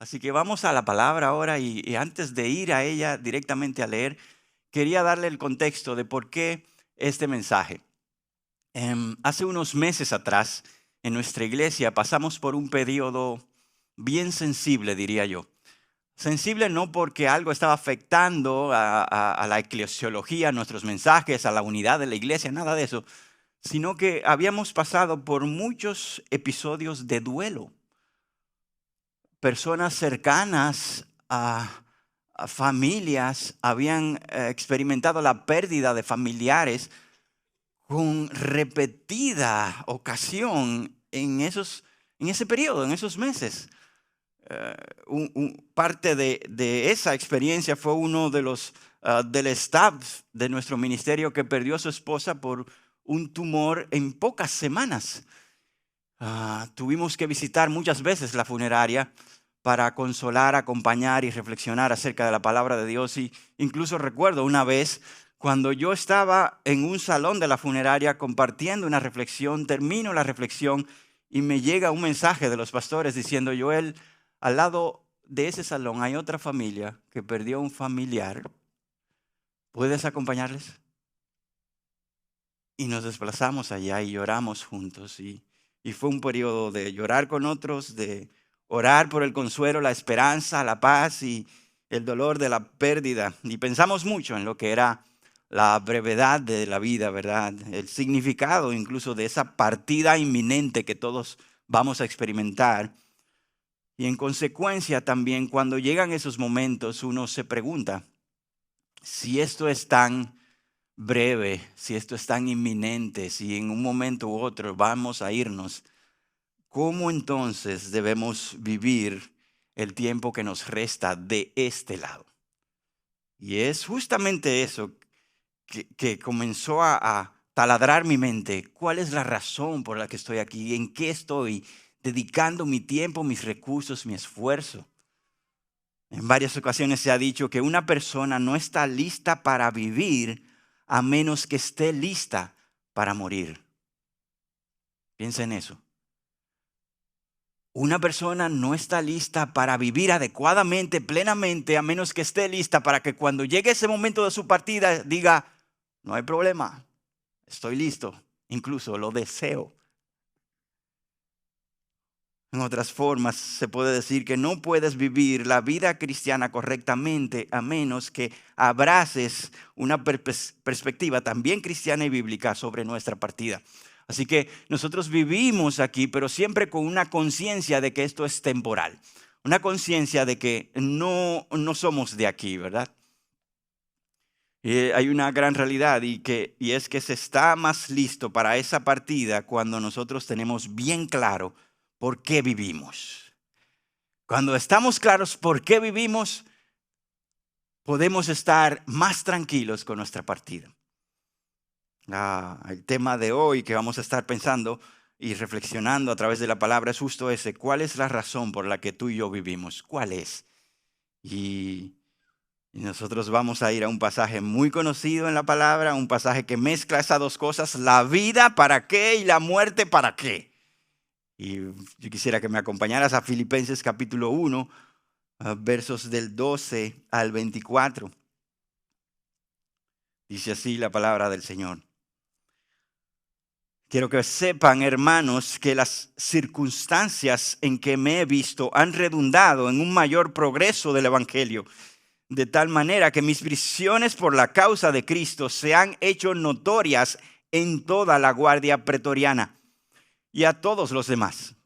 Así que vamos a la palabra ahora y antes de ir a ella directamente a leer, quería darle el contexto de por qué este mensaje. Hace unos meses atrás, en nuestra iglesia pasamos por un periodo bien sensible, diría yo. Sensible no porque algo estaba afectando a la eclesiología, a nuestros mensajes, a la unidad de la iglesia, nada de eso, sino que habíamos pasado por muchos episodios de duelo. Personas cercanas a familias habían experimentado la pérdida de familiares con repetida ocasión en ese periodo, en esos meses. Parte de esa experiencia fue uno de los del staff de nuestro ministerio que perdió a su esposa por un tumor en pocas semanas. Tuvimos que visitar muchas veces la funeraria para consolar, acompañar y reflexionar acerca de la palabra de Dios. Y incluso recuerdo una vez cuando yo estaba en un salón de la funeraria compartiendo una reflexión, termino la reflexión y me llega un mensaje de los pastores diciendo: Joel, al lado de ese salón hay otra familia que perdió un familiar. ¿Puedes acompañarles? Y nos desplazamos allá y lloramos juntos. Y fue un periodo de llorar con otros, de orar por el consuelo, la esperanza, la paz y el dolor de la pérdida. Y pensamos mucho en lo que era la brevedad de la vida, ¿verdad? El significado incluso de esa partida inminente que todos vamos a experimentar. Y en consecuencia también cuando llegan esos momentos uno se pregunta si esto es tan breve, si esto es tan inminente, si en un momento u otro vamos a irnos, ¿cómo entonces debemos vivir el tiempo que nos resta de este lado? Y es justamente eso que comenzó a taladrar mi mente. ¿Cuál es la razón por la que estoy aquí? ¿En qué estoy dedicando mi tiempo, mis recursos, mi esfuerzo? En varias ocasiones se ha dicho que una persona no está lista para vivir a menos que esté lista para morir. Piensa en eso. Una persona no está lista para vivir adecuadamente, plenamente, a menos que esté lista para que cuando llegue ese momento de su partida diga: no hay problema, estoy listo, incluso lo deseo. En otras formas, se puede decir que no puedes vivir la vida cristiana correctamente a menos que abraces una perspectiva también cristiana y bíblica sobre nuestra partida. Así que nosotros vivimos aquí, pero siempre con una conciencia de que esto es temporal. Una conciencia de que no somos de aquí, ¿verdad? Hay una gran realidad y es que se está más listo para esa partida cuando nosotros tenemos bien claro por qué vivimos. Cuando estamos claros por qué vivimos, podemos estar más tranquilos con nuestra partida. El tema de hoy que vamos a estar pensando y reflexionando a través de la palabra es justo ese. ¿Cuál es la razón por la que tú y yo vivimos? ¿Cuál es? Y nosotros vamos a ir a un pasaje muy conocido en la palabra, un pasaje que mezcla esas dos cosas: la vida para qué y la muerte para qué. Y yo quisiera que me acompañaras a Filipenses capítulo 1, versos del 12 al 24. Dice así la palabra del Señor. Quiero que sepan, hermanos, que las circunstancias en que me he visto han redundado en un mayor progreso del Evangelio, de tal manera que mis prisiones por la causa de Cristo se han hecho notorias en toda la guardia pretoriana y a todos los demás.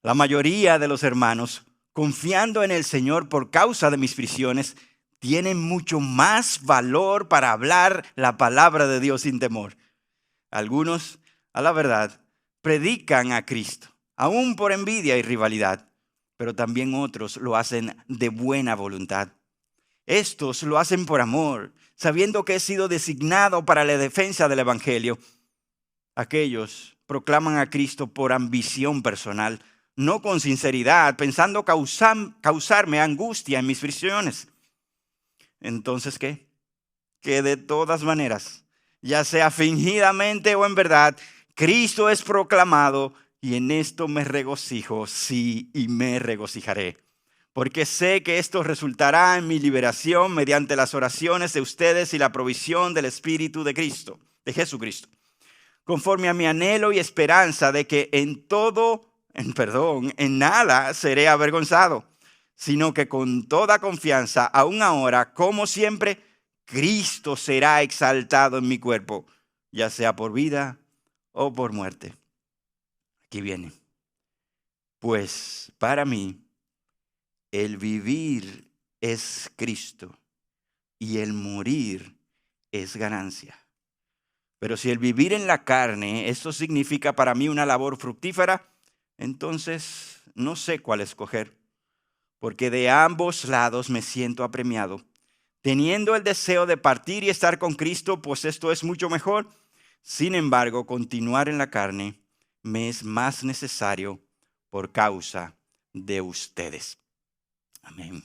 La mayoría de los hermanos, confiando en el Señor por causa de mis prisiones, tienen mucho más valor para hablar la palabra de Dios sin temor. Algunos, a la verdad, predican a Cristo, aún por envidia y rivalidad, pero también otros lo hacen de buena voluntad. Estos lo hacen por amor, sabiendo que he sido designado para la defensa del Evangelio. Aquellos proclaman a Cristo por ambición personal, no con sinceridad, pensando causarme angustia en mis prisiones. Entonces, ¿qué? Que de todas maneras, ya sea fingidamente o en verdad, Cristo es proclamado, y en esto me regocijo, sí, y me regocijaré. porque sé que esto resultará en mi liberación mediante las oraciones de ustedes y la provisión del Espíritu de Cristo, de Jesucristo, conforme a mi anhelo y esperanza de que en nada seré avergonzado, sino que con toda confianza, aún ahora, como siempre, Cristo será exaltado en mi cuerpo, ya sea por vida o por muerte. Aquí viene. Pues para mí, el vivir es Cristo y el morir es ganancia. Pero si el vivir en la carne, esto significa para mí una labor fructífera, entonces no sé cuál escoger, porque de ambos lados me siento apremiado. Teniendo el deseo de partir y estar con Cristo, pues esto es mucho mejor. Sin embargo, continuar en la carne me es más necesario por causa de ustedes. Amén.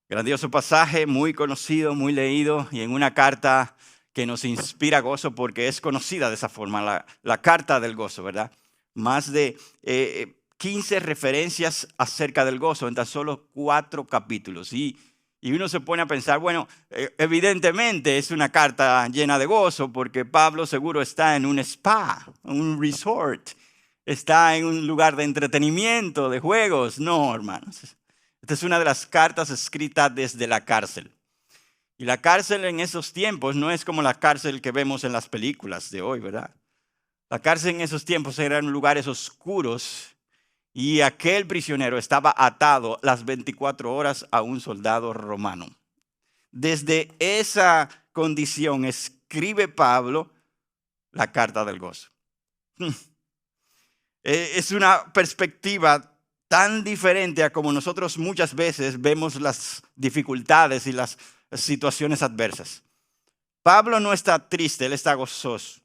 Grandioso pasaje, muy conocido, muy leído, y en una carta que nos inspira gozo porque es conocida de esa forma, la carta del gozo, ¿verdad? Más de 15 referencias acerca del gozo en tan solo 4 capítulos. Y uno se pone a pensar, bueno, evidentemente es una carta llena de gozo porque Pablo seguro está en un spa, un resort, está en un lugar de entretenimiento, de juegos. No, hermanos. Esta es una de las cartas escritas desde la cárcel. Y la cárcel en esos tiempos no es como la cárcel que vemos en las películas de hoy, ¿verdad? La cárcel en esos tiempos eran lugares oscuros y aquel prisionero estaba atado las 24 horas a un soldado romano. Desde esa condición escribe Pablo la carta del gozo. Es una perspectiva tan diferente a como nosotros muchas veces vemos las dificultades y las situaciones adversas. Pablo no está triste, él está gozoso.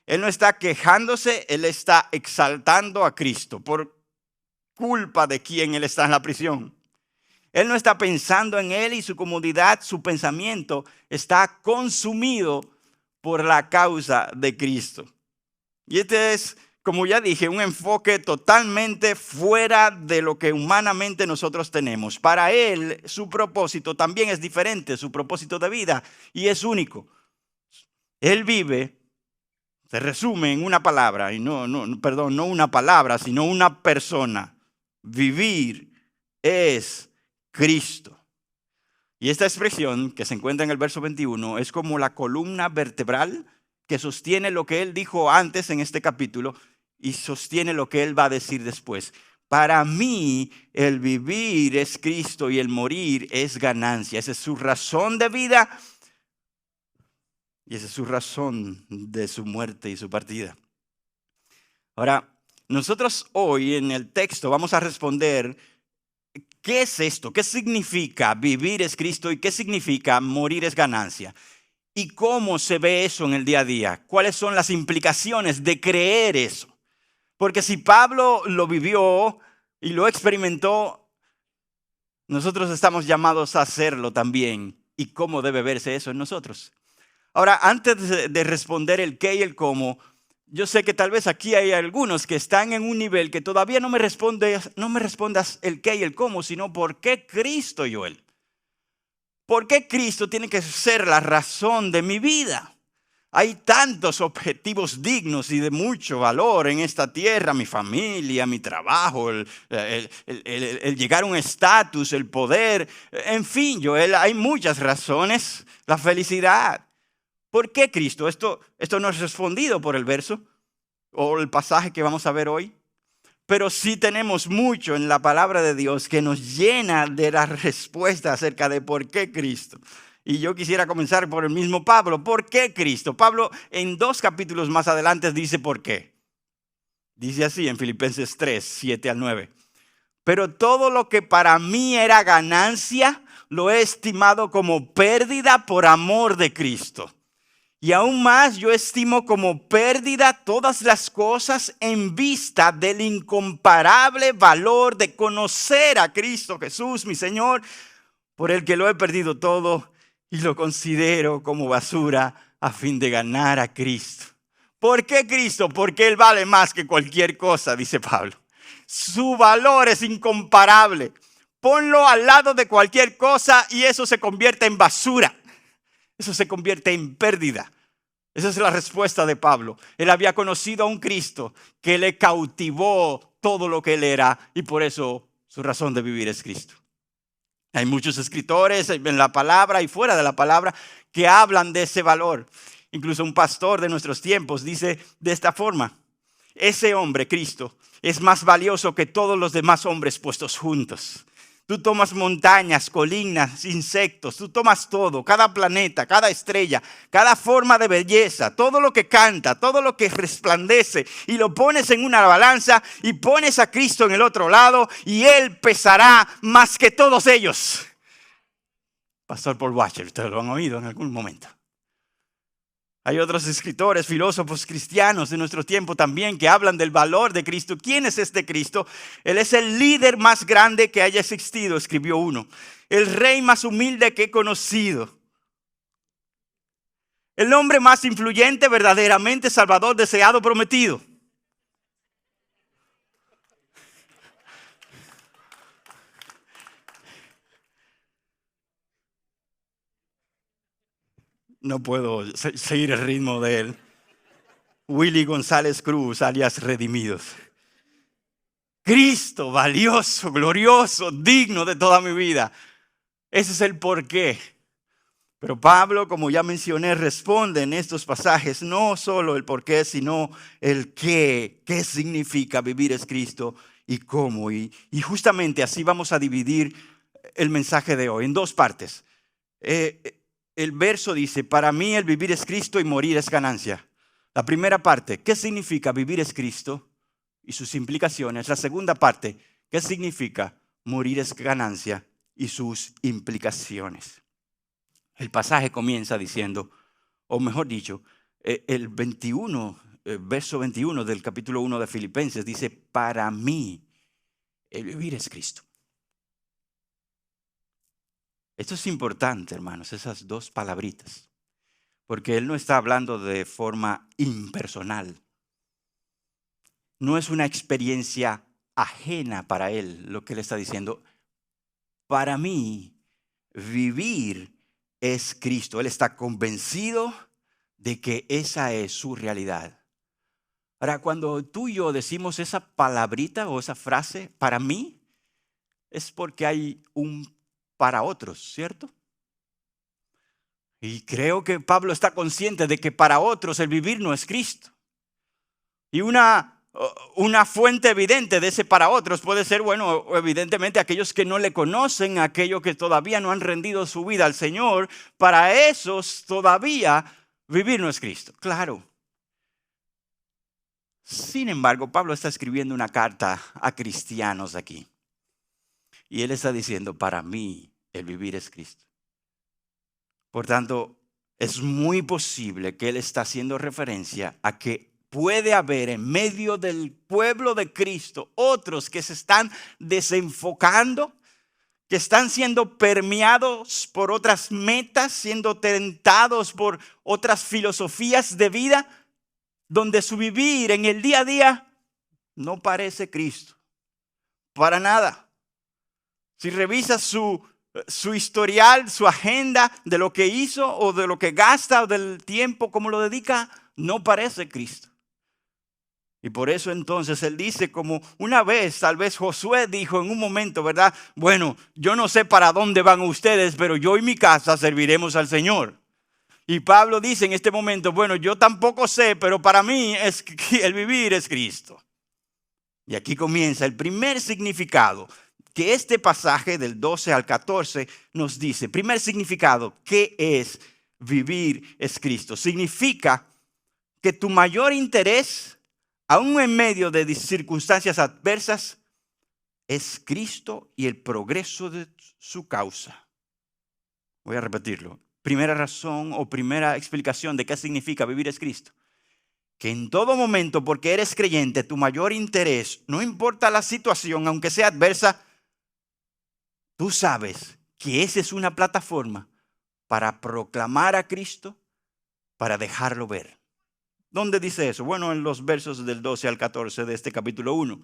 Él no está quejándose, él está exaltando a Cristo por culpa de quien él está en la prisión. Él no está pensando en él y su comodidad, su pensamiento está consumido por la causa de Cristo. Y este es, como ya dije, un enfoque totalmente fuera de lo que humanamente nosotros tenemos. Para él, su propósito también es diferente, su propósito de vida, y es único. Él vive, se resume en una palabra, y no una palabra, sino una persona. Vivir es Cristo. Y esta expresión que se encuentra en el verso 21 es como la columna vertebral que sostiene lo que él dijo antes en este capítulo y sostiene lo que él va a decir después. Para mí, el vivir es Cristo y el morir es ganancia. Esa es su razón de vida y esa es su razón de su muerte y su partida. Ahora, nosotros hoy en el texto vamos a responder, ¿qué es esto? ¿Qué significa vivir es Cristo y qué significa morir es ganancia? ¿Y cómo se ve eso en el día a día? ¿Cuáles son las implicaciones de creer eso? Porque si Pablo lo vivió y lo experimentó, nosotros estamos llamados a hacerlo también. ¿Y cómo debe verse eso en nosotros? Ahora, antes de responder el qué y el cómo, yo sé que tal vez aquí hay algunos que están en un nivel que todavía no me respondas el qué y el cómo, sino por qué Cristo, Joel. ¿Por qué Cristo tiene que ser la razón de mi vida? Hay tantos objetivos dignos y de mucho valor en esta tierra, mi familia, mi trabajo, el llegar a un estatus, el poder, en fin, Joel, hay muchas razones, la felicidad. ¿Por qué Cristo? Esto no es respondido por el verso o el pasaje que vamos a ver hoy. Pero sí tenemos mucho en la palabra de Dios que nos llena de la respuesta acerca de por qué Cristo. Y yo quisiera comenzar por el mismo Pablo. ¿Por qué Cristo? Pablo en 2 capítulos más adelante dice por qué. Dice así en Filipenses 3, 7 al 9. Pero todo lo que para mí era ganancia, lo he estimado como pérdida por amor de Cristo. Y aún más yo estimo como pérdida todas las cosas en vista del incomparable valor de conocer a Cristo Jesús, mi Señor, por el que lo he perdido todo y lo considero como basura a fin de ganar a Cristo. ¿Por qué Cristo? Porque Él vale más que cualquier cosa, dice Pablo. Su valor es incomparable. ponlo al lado de cualquier cosa y eso se convierte en basura. Eso se convierte en pérdida. Esa es la respuesta de Pablo. Él había conocido a un Cristo que le cautivó todo lo que él era y por eso su razón de vivir es Cristo. Hay muchos escritores en la palabra y fuera de la palabra que hablan de ese valor. Incluso un pastor de nuestros tiempos dice de esta forma: ese hombre, Cristo, es más valioso que todos los demás hombres puestos juntos. Tú tomas montañas, colinas, insectos, tú tomas todo, cada planeta, cada estrella, cada forma de belleza, todo lo que canta, todo lo que resplandece y lo pones en una balanza y pones a Cristo en el otro lado y Él pesará más que todos ellos. Pastor Paul Washer, ustedes lo han oído en algún momento. Hay otros escritores, filósofos cristianos de nuestro tiempo también que hablan del valor de Cristo. ¿Quién es este Cristo? Él es el líder más grande que haya existido, escribió uno. El rey más humilde que he conocido. El hombre más influyente, verdaderamente salvador, deseado, prometido. No puedo seguir el ritmo de él. Willy González Cruz, alias Redimidos. Cristo, valioso, glorioso, digno de toda mi vida. Ese es el porqué. Pero Pablo, como ya mencioné, responde en estos pasajes no solo el porqué, sino el qué. ¿Qué significa vivir es Cristo y cómo? Y justamente así vamos a dividir el mensaje de hoy en dos partes. El verso dice: para mí el vivir es Cristo y morir es ganancia. La primera parte, ¿qué significa vivir es Cristo y sus implicaciones? La segunda parte, ¿qué significa morir es ganancia y sus implicaciones? El pasaje comienza diciendo, o mejor dicho, el verso 21 del capítulo 1 de Filipenses dice: para mí el vivir es Cristo. Esto es importante, hermanos, esas dos palabritas, porque él no está hablando de forma impersonal. No es una experiencia ajena para él lo que él está diciendo. Para mí, vivir es Cristo. Él está convencido de que esa es su realidad. Ahora, cuando tú y yo decimos esa palabrita o esa frase, para mí, es porque hay un para otros, ¿cierto? Y creo que Pablo está consciente de que para otros el vivir no es Cristo. Y una fuente evidente de ese para otros puede ser, bueno, evidentemente aquellos que no le conocen, aquellos que todavía no han rendido su vida al Señor. Para esos todavía vivir no es Cristo, claro. Sin embargo, Pablo está escribiendo una carta a cristianos aquí. Y él está diciendo: para mí el vivir es Cristo. Por tanto, es muy posible que él está haciendo referencia a que puede haber en medio del pueblo de Cristo otros que se están desenfocando, que están siendo permeados por otras metas, siendo tentados por otras filosofías de vida, donde su vivir en el día a día no parece Cristo. Para nada. Si revisas su historial, su agenda de lo que hizo o de lo que gasta o del tiempo como lo dedica, no parece Cristo. Y por eso entonces él dice, como una vez, tal vez Josué dijo en un momento, ¿verdad? Bueno, yo no sé para dónde van ustedes, pero yo y mi casa serviremos al Señor. Y Pablo dice en este momento, bueno, yo tampoco sé, pero para mí el vivir es Cristo. Y aquí comienza el primer significado que este pasaje del 12 al 14 nos dice. Primer significado, ¿qué es vivir es Cristo? Significa que tu mayor interés, aún en medio de circunstancias adversas, es Cristo y el progreso de su causa. Voy a repetirlo. Primera razón o primera explicación de qué significa vivir es Cristo. Que en todo momento, porque eres creyente, tu mayor interés, no importa la situación, aunque sea adversa, tú sabes que esa es una plataforma para proclamar a Cristo, para dejarlo ver. ¿Dónde dice eso? Bueno, en los versos del 12 al 14 de este capítulo 1.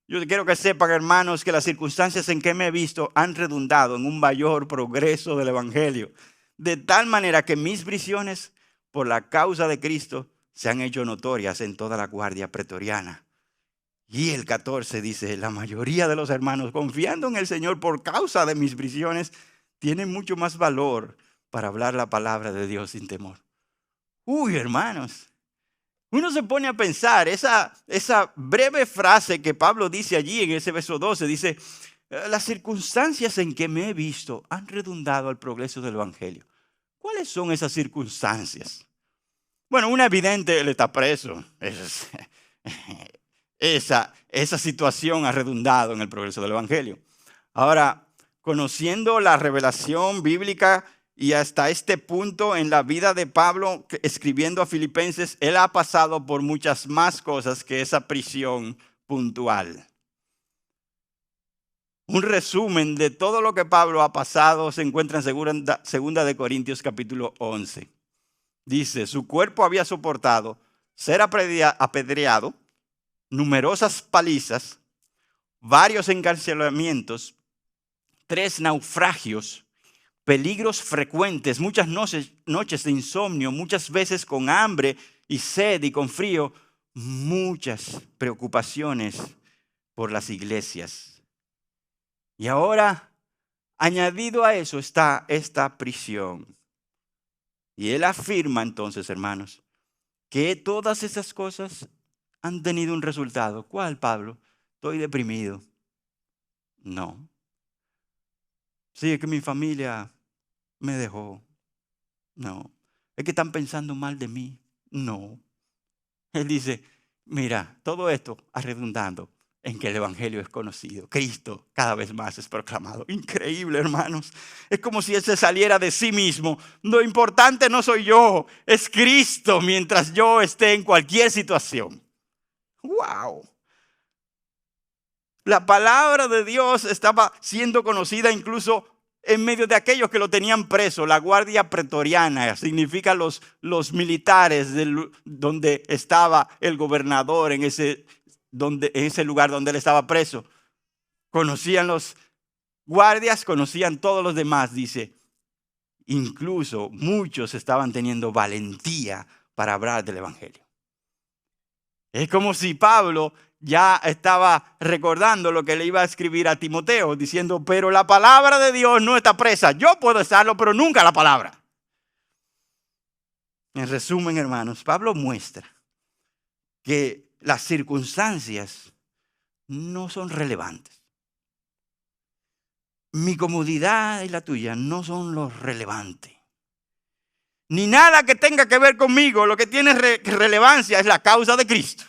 Yo quiero que sepan, hermanos, que las circunstancias en que me he visto han redundado en un mayor progreso del Evangelio. De tal manera que mis prisiones por la causa de Cristo se han hecho notorias en toda la guardia pretoriana. Y el 14 dice, la mayoría de los hermanos, confiando en el Señor por causa de mis prisiones, tienen mucho más valor para hablar la palabra de Dios sin temor. Uy, hermanos. Uno se pone a pensar, esa breve frase que Pablo dice allí en ese verso 12, dice, las circunstancias en que me he visto han redundado al progreso del Evangelio. ¿Cuáles son esas circunstancias? Bueno, una evidente, él está preso. Esa situación ha redundado en el progreso del Evangelio. Ahora, conociendo la revelación bíblica y hasta este punto en la vida de Pablo, escribiendo a Filipenses, él ha pasado por muchas más cosas que esa prisión puntual. Un resumen de todo lo que Pablo ha pasado se encuentra en 2 de Corintios capítulo 11. Dice, su cuerpo había soportado ser apedreado, numerosas palizas, varios encarcelamientos, 3 naufragios, peligros frecuentes, muchas noches de insomnio, muchas veces con hambre y sed y con frío, muchas preocupaciones por las iglesias. Y ahora, añadido a eso está esta prisión. Y él afirma entonces, hermanos, que todas esas cosas han tenido un resultado. ¿Cuál, Pablo? Estoy deprimido. No. Sí, es que mi familia me dejó. No. Es que están pensando mal de mí. No. Él dice, mira, todo esto redundando en que el Evangelio es conocido. Cristo cada vez más es proclamado. Increíble, hermanos. Es como si él se saliera de sí mismo. Lo importante no soy yo, es Cristo mientras yo esté en cualquier situación. ¡Wow! La palabra de Dios estaba siendo conocida incluso en medio de aquellos que lo tenían preso. La guardia pretoriana significa los militares donde estaba el gobernador en ese lugar donde él estaba preso. Conocían los guardias, conocían todos los demás, dice. Incluso muchos estaban teniendo valentía para hablar del Evangelio. Es como si Pablo ya estaba recordando lo que le iba a escribir a Timoteo, diciendo, pero la palabra de Dios no está presa. Yo puedo estarlo, pero nunca la palabra. En resumen, hermanos, Pablo muestra que las circunstancias no son relevantes. Mi comodidad y la tuya no son lo relevante. Ni nada que tenga que ver conmigo. Lo que tiene relevancia es la causa de Cristo.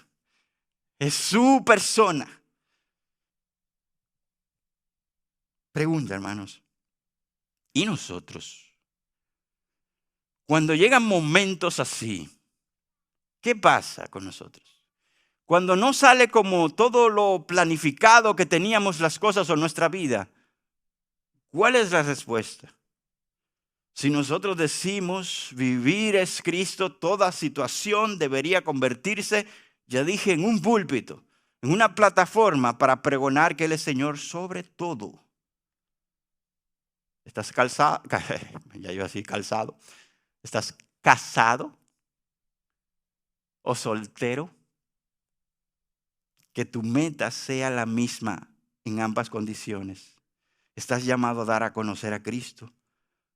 Es su persona. Pregunta, hermanos. ¿Y nosotros? Cuando llegan momentos así, ¿qué pasa con nosotros? Cuando no sale como todo lo planificado que teníamos las cosas en nuestra vida, ¿cuál es la respuesta? Si nosotros decimos vivir es Cristo, toda situación debería convertirse, ya dije, en un púlpito, en una plataforma para pregonar que Él es Señor sobre todo. ¿Estás calzado? Ya iba así, calzado. ¿Estás casado o soltero? Que tu meta sea la misma en ambas condiciones. Estás llamado a dar a conocer a Cristo.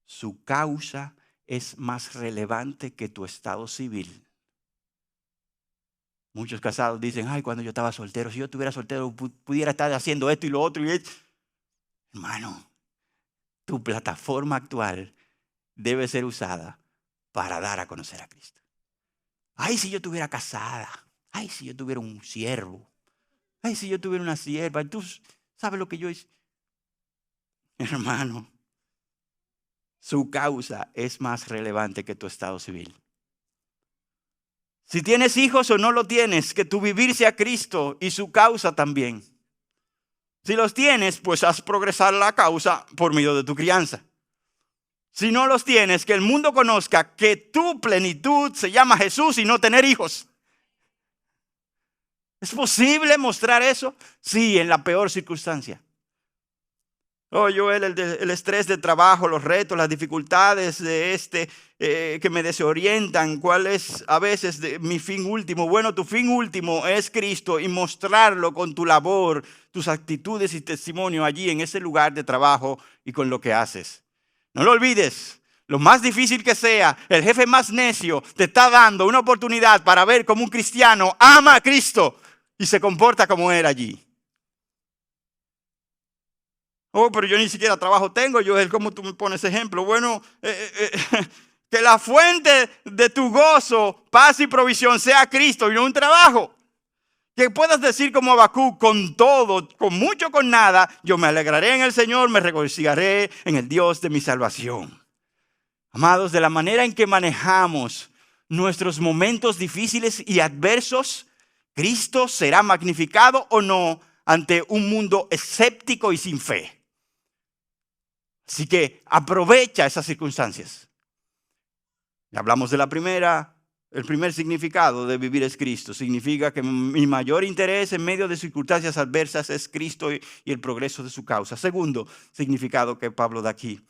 Su causa es más relevante que tu estado civil. Muchos casados dicen, ay, cuando yo estaba soltero, si yo estuviera soltero, pudiera estar haciendo esto y lo otro. Hermano, tu plataforma actual debe ser usada para dar a conocer a Cristo. Ay, si yo estuviera casada. Ay, si yo tuviera un siervo. Ay, si yo tuviera una sierva. Tú sabes lo que yo hice. Hermano, su causa es más relevante que tu estado civil. Si tienes hijos o no lo tienes, que tu vivir sea Cristo y su causa también. Si los tienes, pues haz progresar la causa por medio de tu crianza. Si no los tienes, que el mundo conozca que tu plenitud se llama Jesús y no tener hijos. ¿Es posible mostrar eso? Sí, en la peor circunstancia. Oh, Joel, el estrés de trabajo, los retos, las dificultades de que me desorientan. ¿Cuál es a veces mi fin último? Bueno, tu fin último es Cristo y mostrarlo con tu labor, tus actitudes y testimonio allí en ese lugar de trabajo y con lo que haces. No lo olvides. Lo más difícil que sea, el jefe más necio te está dando una oportunidad para ver cómo un cristiano ama a Cristo y se comporta como él allí. Oh, pero yo ni siquiera trabajo tengo, Joel, ¿cómo tú me pones ejemplo? Bueno, que la fuente de tu gozo, paz y provisión sea Cristo y no un trabajo. Que puedas decir como Habacuc, con todo, con mucho, con nada, yo me alegraré en el Señor, me regocijaré en el Dios de mi salvación. Amados, de la manera en que manejamos nuestros momentos difíciles y adversos, Cristo será magnificado o no ante un mundo escéptico y sin fe. Así que aprovecha esas circunstancias. Hablamos de el primer significado de vivir es Cristo. Significa que mi mayor interés en medio de circunstancias adversas es Cristo y el progreso de su causa. Segundo significado que Pablo da aquí.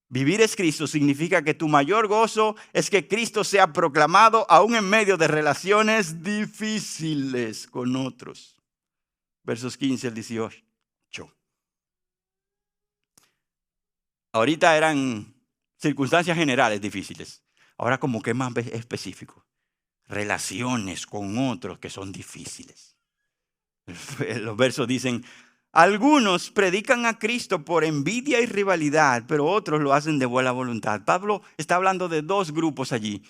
Vivir es Cristo significa que tu mayor gozo es que Cristo sea proclamado aún en medio de relaciones difíciles con otros. Versos 15 al 18. Ahorita eran circunstancias generales difíciles. Ahora como que es más específico. Relaciones con otros que son difíciles. Los versos dicen, algunos predican a Cristo por envidia y rivalidad, pero otros lo hacen de buena voluntad. Pablo está hablando de dos grupos allí.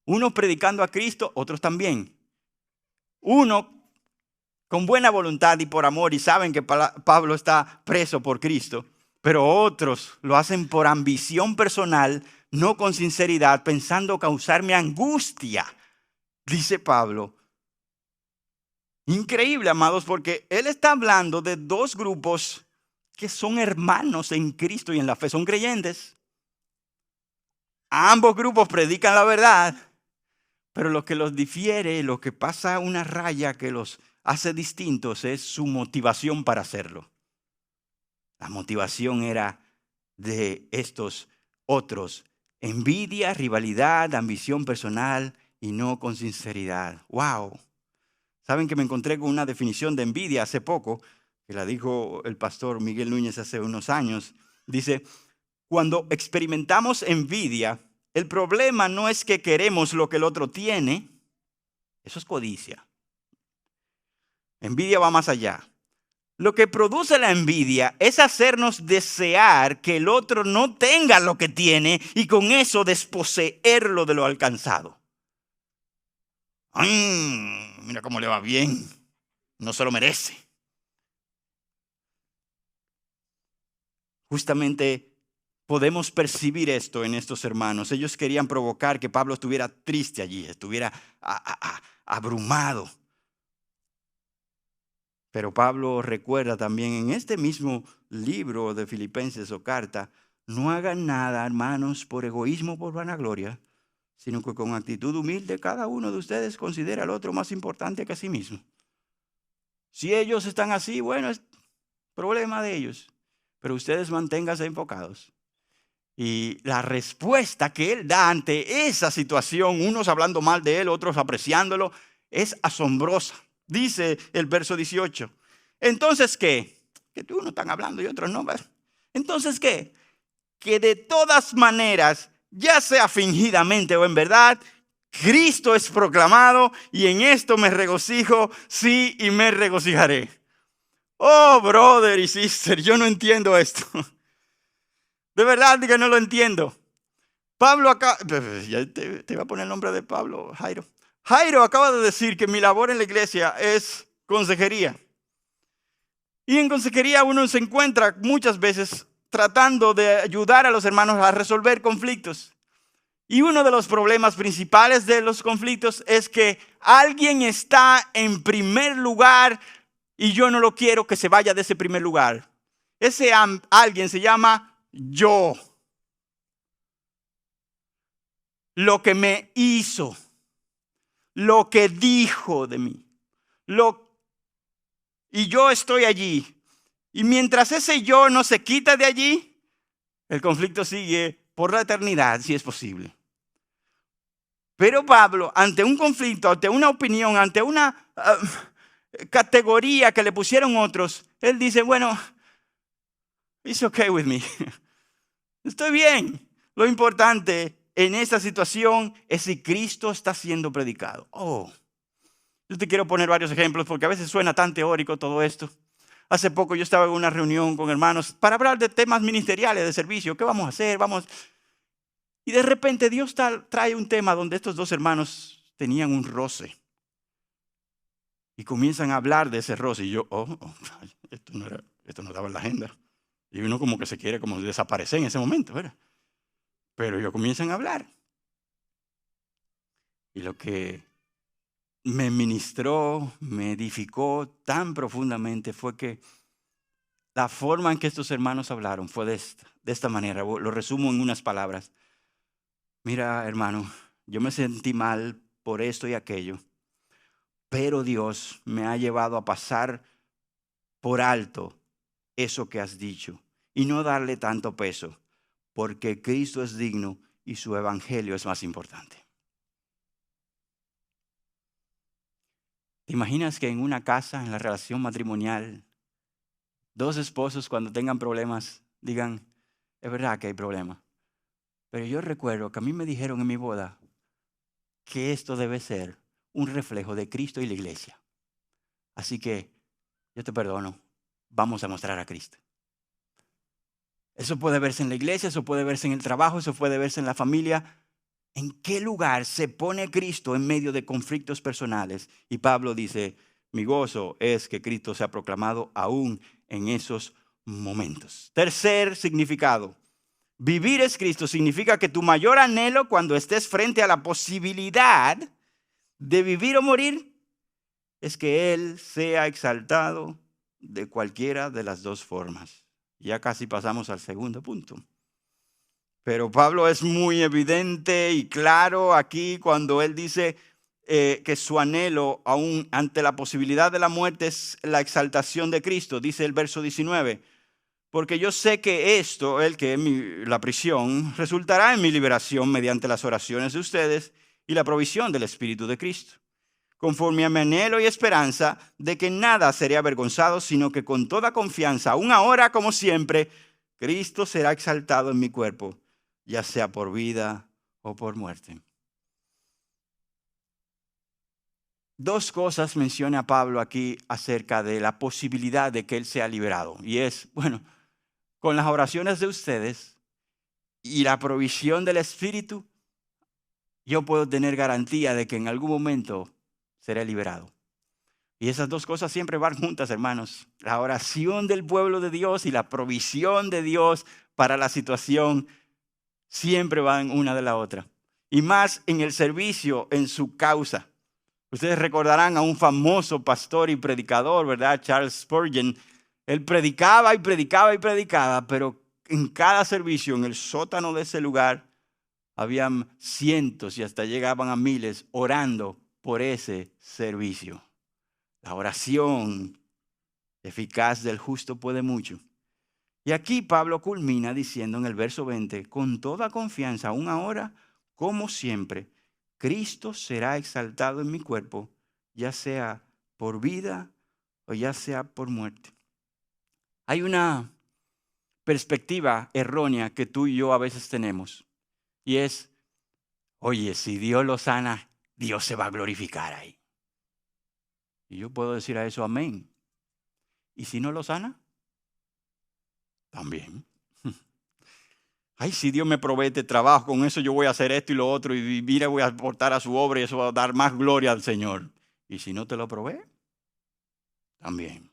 Unos predicando a Cristo, otros también. Uno con buena voluntad y por amor y saben que Pablo está preso por Cristo. Pero otros lo hacen por ambición personal, no con sinceridad, pensando causarme angustia, dice Pablo. Increíble, amados, porque él está hablando de dos grupos que son hermanos en Cristo y en la fe, son creyentes. Ambos grupos predican la verdad, pero lo que los difiere, lo que pasa una raya que los hace distintos es su motivación para hacerlo. La motivación era de estos otros. Envidia, rivalidad, ambición personal y no con sinceridad. ¡Wow! ¿Saben que me encontré con una definición de envidia hace poco? Que la dijo el pastor Miguel Núñez hace unos años. Dice, cuando experimentamos envidia, el problema no es que queremos lo que el otro tiene. Eso es codicia. Envidia va más allá. Lo que produce la envidia es hacernos desear que el otro no tenga lo que tiene y con eso desposeerlo de lo alcanzado. ¡Ay! Mira cómo le va bien. No se lo merece. Justamente podemos percibir esto en estos hermanos. Ellos querían provocar que Pablo estuviera triste allí, estuviera abrumado. Pero Pablo recuerda también en este mismo libro de Filipenses o carta, no hagan nada, hermanos, por egoísmo o por vanagloria, sino que con actitud humilde cada uno de ustedes considera al otro más importante que a sí mismo. Si ellos están así, bueno, es problema de ellos, pero ustedes manténganse enfocados. Y la respuesta que él da ante esa situación, unos hablando mal de él, otros apreciándolo, es asombrosa. Dice el verso 18. Entonces, ¿qué? Que unos están hablando y otros no. Entonces, ¿qué? Que de todas maneras, ya sea fingidamente o en verdad, Cristo es proclamado y en esto me regocijo, sí, y me regocijaré. Oh, brother y sister, yo no entiendo esto. De verdad que no lo entiendo. Pablo acá, ya te iba a poner el nombre de Pablo, Jairo. Jairo acaba de decir que mi labor en la iglesia es consejería. Y en consejería uno se encuentra muchas veces tratando de ayudar a los hermanos a resolver conflictos. Y uno de los problemas principales de los conflictos es que alguien está en primer lugar y yo no lo quiero que se vaya de ese primer lugar. Ese alguien se llama yo. Lo que me hizo, lo que dijo de mí, y yo estoy allí. Y mientras ese yo no se quita de allí, el conflicto sigue por la eternidad, si es posible. Pero Pablo, ante un conflicto, ante una opinión, ante una categoría que le pusieron otros, él dice, bueno, it's okay with me. Estoy bien. Lo importante en esta situación es si Cristo está siendo predicado. Yo te quiero poner varios ejemplos porque a veces suena tan teórico todo esto. Hace poco yo estaba en una reunión con hermanos para hablar de temas ministeriales de servicio. ¿Qué vamos a hacer? Y de repente Dios trae un tema donde estos dos hermanos tenían un roce. Y comienzan a hablar de ese roce. Y yo, esto no estaba en la agenda. Y uno como que se quiere como desaparecer en ese momento, ¿verdad? Pero ellos comienzan a hablar. Y lo que me ministró, me edificó tan profundamente fue que la forma en que estos hermanos hablaron fue de esta manera. Lo resumo en unas palabras. Mira, hermano, yo me sentí mal por esto y aquello, pero Dios me ha llevado a pasar por alto eso que has dicho y no darle tanto peso, porque Cristo es digno y su evangelio es más importante. ¿Te imaginas que en una casa, en la relación matrimonial, dos esposos cuando tengan problemas digan, es verdad que hay problemas, pero yo recuerdo que a mí me dijeron en mi boda que esto debe ser un reflejo de Cristo y la iglesia. Así que yo te perdono, vamos a mostrar a Cristo. Eso puede verse en la iglesia, eso puede verse en el trabajo, eso puede verse en la familia. ¿En qué lugar se pone Cristo en medio de conflictos personales? Y Pablo dice, mi gozo es que Cristo sea proclamado aún en esos momentos. Tercer significado. Vivir es Cristo significa que tu mayor anhelo cuando estés frente a la posibilidad de vivir o morir es que Él sea exaltado de cualquiera de las dos formas. Ya casi pasamos al segundo punto. Pero Pablo es muy evidente y claro aquí cuando él dice que su anhelo aún ante la posibilidad de la muerte es la exaltación de Cristo. Dice el verso 19. Porque yo sé que esto, la prisión, resultará en mi liberación mediante las oraciones de ustedes y la provisión del Espíritu de Cristo. Conforme a mi anhelo y esperanza de que nada seré avergonzado, sino que con toda confianza, aún ahora como siempre, Cristo será exaltado en mi cuerpo, ya sea por vida o por muerte. Dos cosas menciona Pablo aquí acerca de la posibilidad de que él sea liberado. Y es, con las oraciones de ustedes y la provisión del Espíritu, yo puedo tener garantía de que en algún momento seré liberado. Y esas dos cosas siempre van juntas, hermanos. La oración del pueblo de Dios y la provisión de Dios para la situación siempre van una de la otra. Y más en el servicio, en su causa. Ustedes recordarán a un famoso pastor y predicador, ¿verdad? Charles Spurgeon. Él predicaba y predicaba y predicaba, pero en cada servicio, en el sótano de ese lugar, habían cientos y hasta llegaban a miles orando por ese servicio. La oración eficaz del justo puede mucho. Y aquí Pablo culmina diciendo en el verso 20, con toda confianza, aún ahora, como siempre, Cristo será exaltado en mi cuerpo, ya sea por vida o ya sea por muerte. Hay una perspectiva errónea que tú y yo a veces tenemos. Y es, oye, si Dios lo sana, Dios se va a glorificar ahí. Y yo puedo decir a eso amén. ¿Y si no lo sana? También. Ay, si Dios me provee este trabajo, con eso yo voy a hacer esto y lo otro, y mira, voy a aportar a su obra y eso va a dar más gloria al Señor. ¿Y si no te lo provee? También.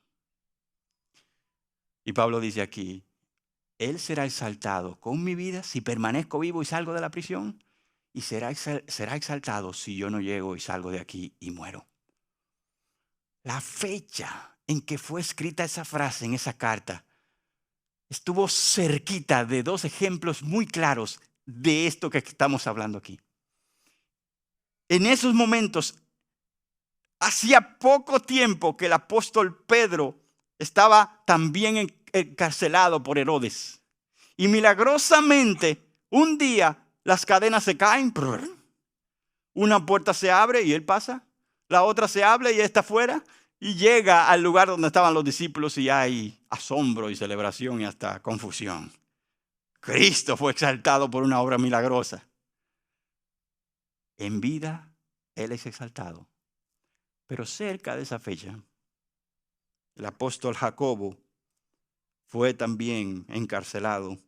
Y Pablo dice aquí, Él será exaltado con mi vida si permanezco vivo y salgo de la prisión, y será exaltado si yo no llego y salgo de aquí y muero. La fecha en que fue escrita esa frase en esa carta estuvo cerquita de dos ejemplos muy claros de esto que estamos hablando aquí. En esos momentos, Hacía poco tiempo que el apóstol Pedro estaba también encarcelado por Herodes. Y milagrosamente, un día las cadenas se caen. Una puerta se abre y él pasa. La otra se abre y él está afuera. Y llega al lugar donde estaban los discípulos y hay asombro y celebración y hasta confusión. Cristo fue exaltado por una obra milagrosa. En vida, Él es exaltado. Pero cerca de esa fecha, el apóstol Jacobo fue también encarcelado.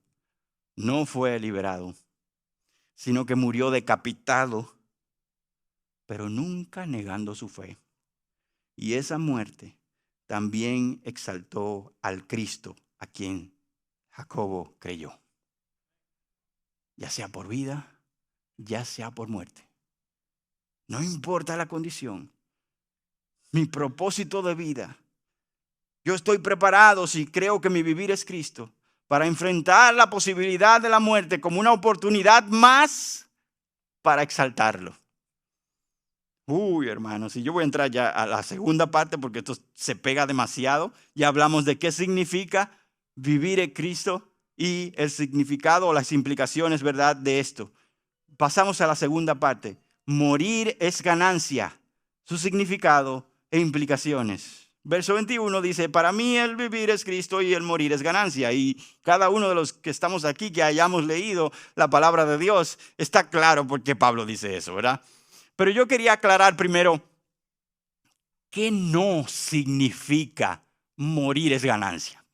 No fue liberado, sino que murió decapitado, pero nunca negando su fe. Y esa muerte también exaltó al Cristo a quien Jacobo creyó. Ya sea por vida, ya sea por muerte. No importa la condición. Mi propósito de vida. Yo estoy preparado, si creo que mi vivir es Cristo, para enfrentar la posibilidad de la muerte como una oportunidad más para exaltarlo. Uy, hermanos, y yo voy a entrar ya a la segunda parte porque esto se pega demasiado. Ya hablamos de qué significa vivir en Cristo y el significado o las implicaciones, ¿verdad?, de esto. Pasamos a la segunda parte. Morir es ganancia, su significado e implicaciones. Verso 21 dice, para mí el vivir es Cristo y el morir es ganancia. Y cada uno de los que estamos aquí, que hayamos leído la palabra de Dios, está claro por qué Pablo dice eso, ¿verdad? Pero yo quería aclarar primero, ¿qué no significa morir es ganancia?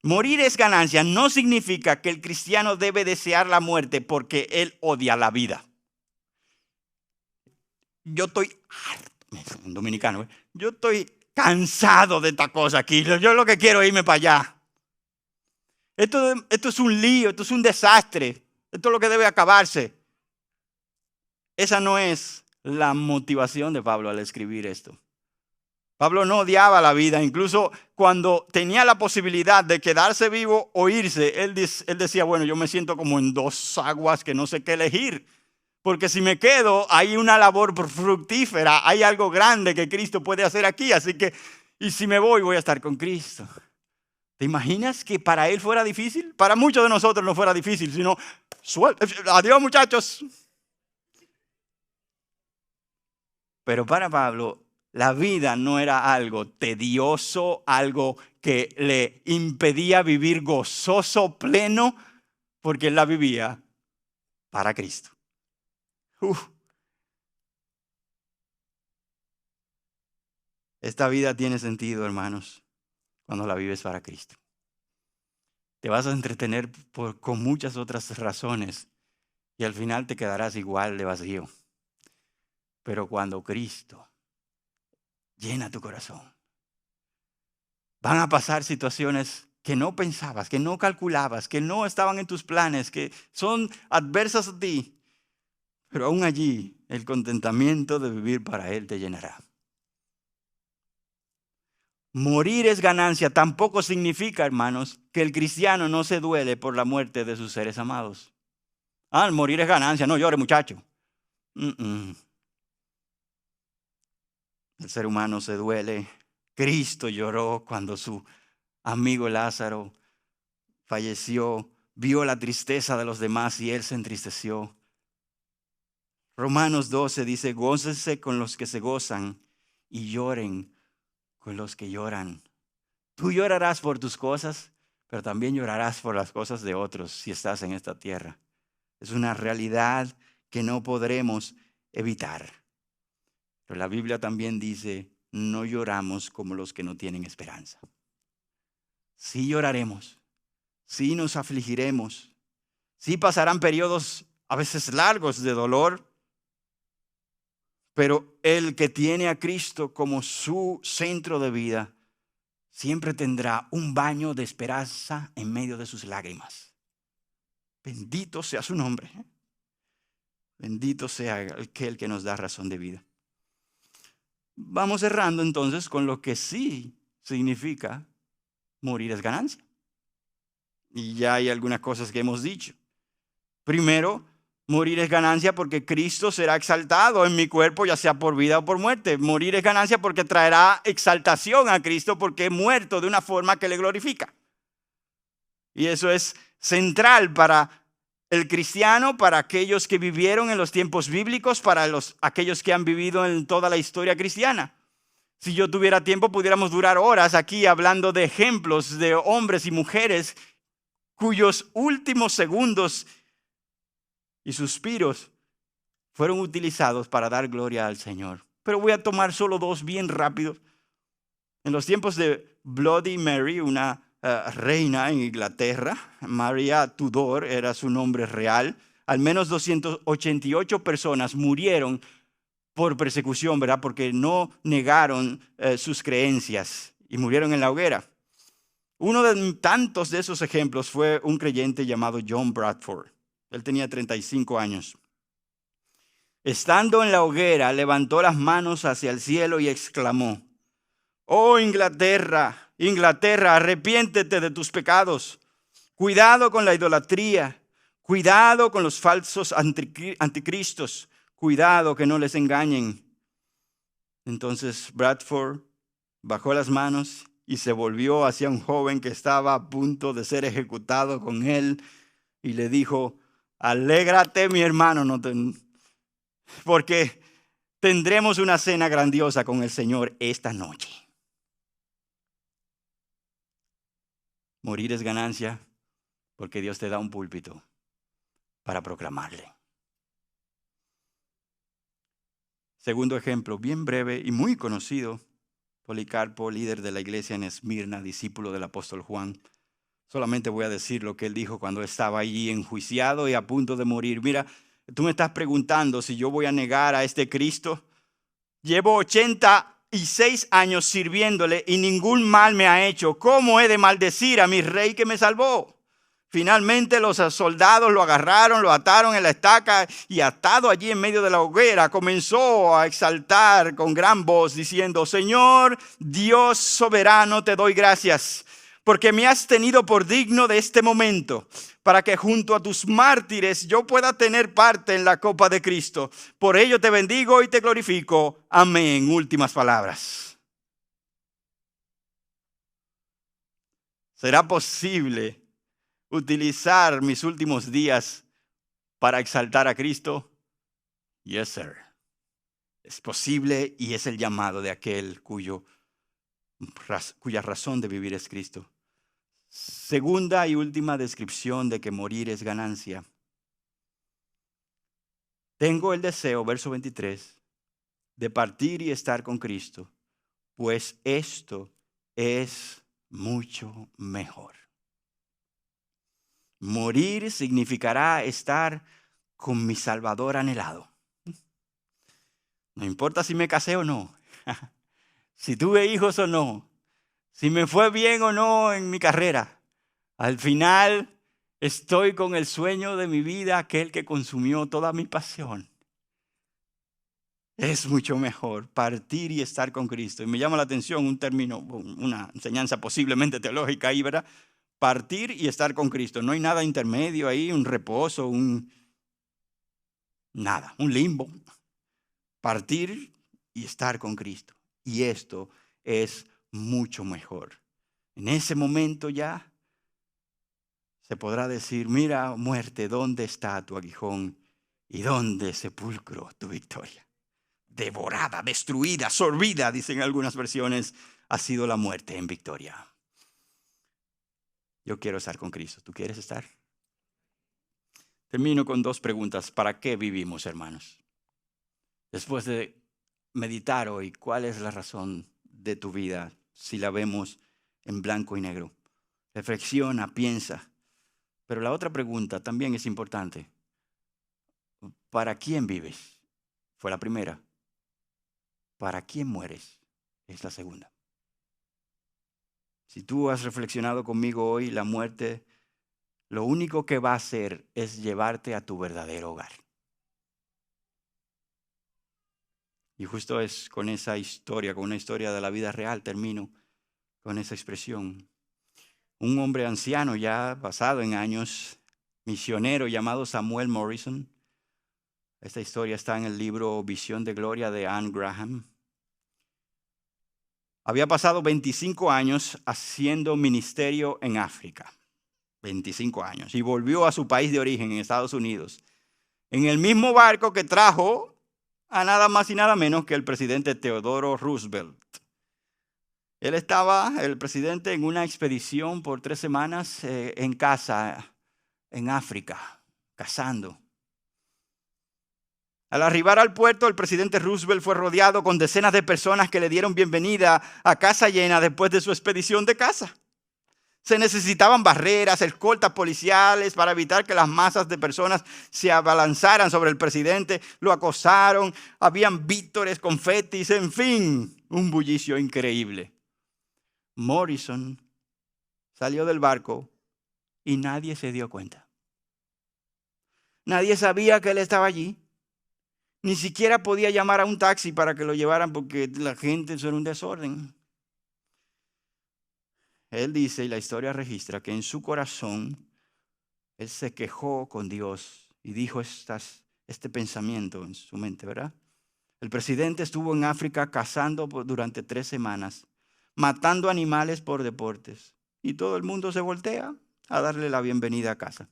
Morir es ganancia no significa que el cristiano debe desear la muerte porque él odia la vida. Yo estoy harto, en dominicano, yo estoy cansado de esta cosa aquí. Yo lo que quiero es irme para allá. Esto es un lío, esto es un desastre. Esto es lo que debe acabarse. Esa no es la motivación de Pablo al escribir esto. Pablo no odiaba la vida, incluso cuando tenía la posibilidad de quedarse vivo o irse, él decía, bueno, yo me siento como en dos aguas que no sé qué elegir. Porque si me quedo, hay una labor fructífera, hay algo grande que Cristo puede hacer aquí. Así que, y si me voy a estar con Cristo. ¿Te imaginas que para él fuera difícil? Para muchos de nosotros no fuera difícil, sino, adiós muchachos. Pero para Pablo, la vida no era algo tedioso, algo que le impedía vivir gozoso, pleno, porque él la vivía para Cristo. Esta vida tiene sentido, hermanos, cuando la vives para Cristo. Te vas a entretener con muchas otras razones y al final te quedarás igual de vacío. Pero cuando Cristo llena tu corazón, van a pasar situaciones que no pensabas, que no calculabas, que no estaban en tus planes, que son adversas a ti. Pero aún allí, el contentamiento de vivir para Él te llenará. Morir es ganancia. Tampoco significa, hermanos, que el cristiano no se duele por la muerte de sus seres amados. El morir es ganancia. No llore, muchacho. El ser humano se duele. Cristo lloró cuando su amigo Lázaro falleció. Vio la tristeza de los demás y él se entristeció. Romanos 12 dice, gócense con los que se gozan y lloren con los que lloran. Tú llorarás por tus cosas, pero también llorarás por las cosas de otros si estás en esta tierra. Es una realidad que no podremos evitar. Pero la Biblia también dice, no lloramos como los que no tienen esperanza. Sí lloraremos, sí nos afligiremos, sí pasarán periodos a veces largos de dolor, pero el que tiene a Cristo como su centro de vida, siempre tendrá un baño de esperanza en medio de sus lágrimas. Bendito sea su nombre. Bendito sea aquel que nos da razón de vida. Vamos cerrando entonces con lo que sí significa morir es ganancia. Y ya hay algunas cosas que hemos dicho. Primero, Morir es ganancia porque Cristo será exaltado en mi cuerpo, ya sea por vida o por muerte. Morir es ganancia porque traerá exaltación a Cristo porque he muerto de una forma que le glorifica. Y eso es central para el cristiano, para aquellos que vivieron en los tiempos bíblicos, para aquellos que han vivido en toda la historia cristiana. Si yo tuviera tiempo, pudiéramos durar horas aquí hablando de ejemplos de hombres y mujeres cuyos últimos segundos y suspiros fueron utilizados para dar gloria al Señor. Pero voy a tomar solo dos bien rápidos. En los tiempos de Bloody Mary, una reina en Inglaterra, María Tudor era su nombre real, al menos 288 personas murieron por persecución, ¿verdad? Porque no negaron sus creencias y murieron en la hoguera. Uno de tantos de esos ejemplos fue un creyente llamado John Bradford. Él tenía 35 años. Estando en la hoguera, levantó las manos hacia el cielo y exclamó: «Oh Inglaterra, Inglaterra, arrepiéntete de tus pecados. Cuidado con la idolatría. Cuidado con los falsos anticristos. Cuidado que no les engañen». Entonces Bradford bajó las manos y se volvió hacia un joven que estaba a punto de ser ejecutado con él y le dijo: «Alégrate, mi hermano, porque tendremos una cena grandiosa con el Señor esta noche». Morir es ganancia porque Dios te da un púlpito para proclamarle. Segundo ejemplo, bien breve y muy conocido, Policarpo, líder de la iglesia en Esmirna, discípulo del apóstol Juan. Solamente voy a decir lo que él dijo cuando estaba allí enjuiciado y a punto de morir. Mira, tú me estás preguntando si yo voy a negar a este Cristo. Llevo 86 años sirviéndole y ningún mal me ha hecho. ¿Cómo he de maldecir a mi rey que me salvó? Finalmente los soldados lo agarraron, lo ataron en la estaca y atado allí en medio de la hoguera comenzó a exaltar con gran voz diciendo: «Señor Dios soberano, te doy gracias porque me has tenido por digno de este momento, para que junto a tus mártires yo pueda tener parte en la copa de Cristo. Por ello te bendigo y te glorifico. Amén». Últimas palabras. ¿Será posible utilizar mis últimos días para exaltar a Cristo? Yes, sir. Es posible y es el llamado de aquel cuya razón de vivir es Cristo. Segunda y última descripción de que morir es ganancia. Tengo el deseo, verso 23, de partir y estar con Cristo, pues esto es mucho mejor. Morir significará estar con mi Salvador anhelado. No importa si me casé o no, si tuve hijos o no, si me fue bien o no en mi carrera. Al final estoy con el sueño de mi vida, aquel que consumió toda mi pasión. Es mucho mejor partir y estar con Cristo. Y me llama la atención un término, una enseñanza posiblemente teológica ahí, ¿verdad? Partir y estar con Cristo. No hay nada intermedio ahí, un reposo, nada, un limbo. Partir y estar con Cristo. Y esto es mucho mejor. En ese momento ya se podrá decir: «Mira, muerte, ¿dónde está tu aguijón? ¿Y dónde, sepulcro, tu victoria? Devorada, destruida, sorbida», dicen algunas versiones, ha sido la muerte en victoria. Yo quiero estar con Cristo. ¿Tú quieres estar? Termino con dos preguntas. ¿Para qué vivimos, hermanos? Después de meditar hoy, ¿cuál es la razón de tu vida si la vemos en blanco y negro? Reflexiona, piensa. Pero la otra pregunta también es importante. ¿Para quién vives? Fue la primera. ¿Para quién mueres? Es la segunda. Si tú has reflexionado conmigo hoy, la muerte lo único que va a hacer es llevarte a tu verdadero hogar. Y justo es con esa historia, con una historia de la vida real, termino con esa expresión. Un hombre anciano ya pasado en años, misionero llamado Samuel Morrison, Esta historia está en el libro Visión de Gloria de Anne Graham. Había pasado 25 años haciendo ministerio en África. 25 años. Y volvió a su país de origen, en Estados Unidos, en el mismo barco que trajo a nada más y nada menos que el presidente Theodore Roosevelt. Él estaba, el presidente, en una expedición por 3 semanas en casa, en África, cazando. Al arribar al puerto, el presidente Roosevelt fue rodeado con decenas de personas que le dieron bienvenida a casa llena después de su expedición de caza. Se necesitaban barreras, escoltas policiales para evitar que las masas de personas se abalanzaran sobre el presidente. Lo acosaron, habían vítores, confetis, en fin, un bullicio increíble. Morrison salió del barco y nadie se dio cuenta. Nadie sabía que él estaba allí. Ni siquiera podía llamar a un taxi para que lo llevaran porque la gente, eso era un desorden. Él dice, y la historia registra, que en su corazón él se quejó con Dios y dijo este pensamiento en su mente, ¿verdad? El presidente estuvo en África cazando durante 3 semanas, matando animales por deportes, y todo el mundo se voltea a darle la bienvenida a casa.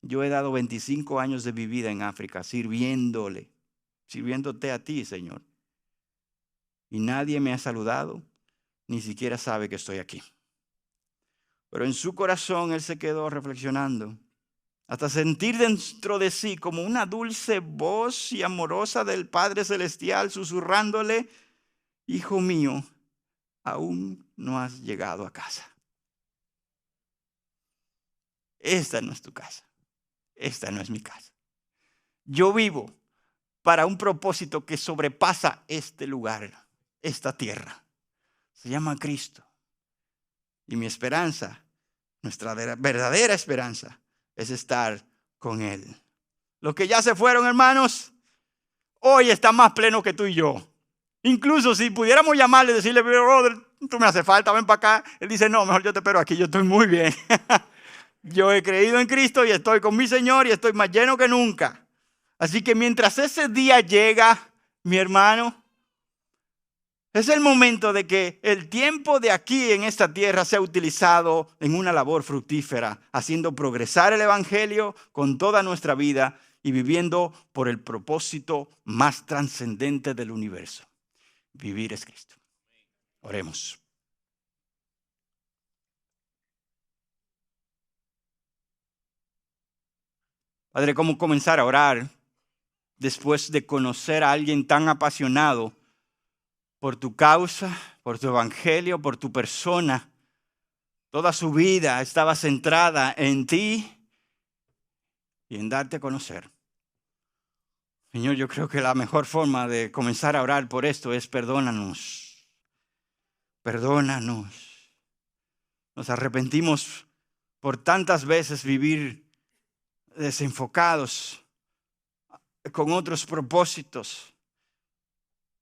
Yo he dado 25 años de mi vida en África sirviéndote a ti, Señor. Y nadie me ha saludado, ni siquiera sabe que estoy aquí. Pero en su corazón él se quedó reflexionando, hasta sentir dentro de sí como una dulce voz y amorosa del Padre Celestial susurrándole: hijo mío, aún no has llegado a casa. Esta no es tu casa. Esta no es mi casa. Yo vivo para un propósito que sobrepasa este lugar, esta tierra. Se llama Cristo. Y mi esperanza, nuestra verdadera esperanza, es estar con Él. Los que ya se fueron, hermanos, hoy está más pleno que tú y yo. Incluso si pudiéramos llamarle y decirle: brother, tú me hace falta, ven para acá. Él dice: no, mejor yo te espero aquí, yo estoy muy bien. Yo he creído en Cristo y estoy con mi Señor y estoy más lleno que nunca. Así que mientras ese día llega, mi hermano, es el momento de que el tiempo de aquí en esta tierra sea utilizado en una labor fructífera, haciendo progresar el evangelio con toda nuestra vida y viviendo por el propósito más trascendente del universo. Vivir es Cristo. Oremos. Padre, ¿cómo comenzar a orar después de conocer a alguien tan apasionado por tu causa, por tu evangelio, por tu persona? Toda su vida estaba centrada en ti y en darte a conocer. Señor, yo creo que la mejor forma de comenzar a orar por esto es: perdónanos. Perdónanos. Nos arrepentimos por tantas veces vivir desenfocados, con otros propósitos,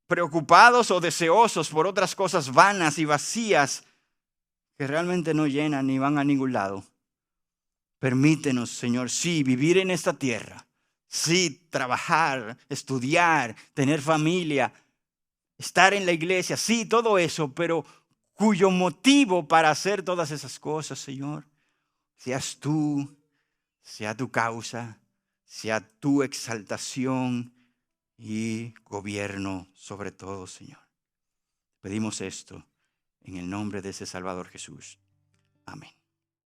preocupados o deseosos por otras cosas vanas y vacías que realmente no llenan ni van a ningún lado. Permítenos, Señor, sí, vivir en esta tierra, sí, trabajar, estudiar, tener familia, estar en la iglesia, sí, todo eso, pero cuyo motivo para hacer todas esas cosas, Señor, seas tú, sea tu causa, sea tu exaltación y gobierno sobre todo, Señor. Pedimos esto en el nombre de ese Salvador Jesús. Amén.